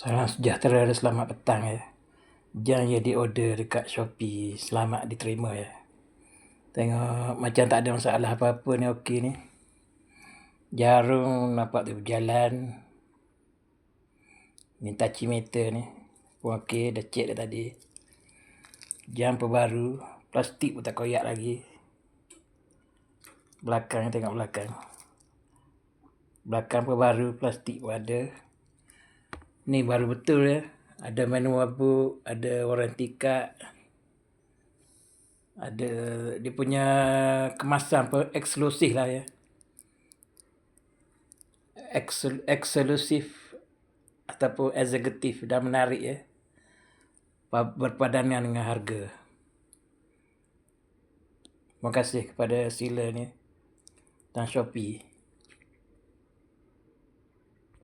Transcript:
Salam sejahtera dan selamat petang ya. Jang je di order dekat Shopee, selamat diterima ya. Tengok macam tak ada masalah apa-apa ni, okey ni. Jarum nampak tu berjalan. Ni tachymeter ni pun okey, dah check dah tadi. Jam perbaru, plastik pun tak koyak lagi. Belakang tengok belakang. Belakang perbaru, plastik pun ada. Ni baru betul ya. Ada manual book, ada warranty card. Ada dia punya kemasan eksklusif lah ya. Eksklusif ataupun eksekutif, dah menarik ya. Berpadanan dengan harga. Terima kasih kepada seller ni dan Shopee.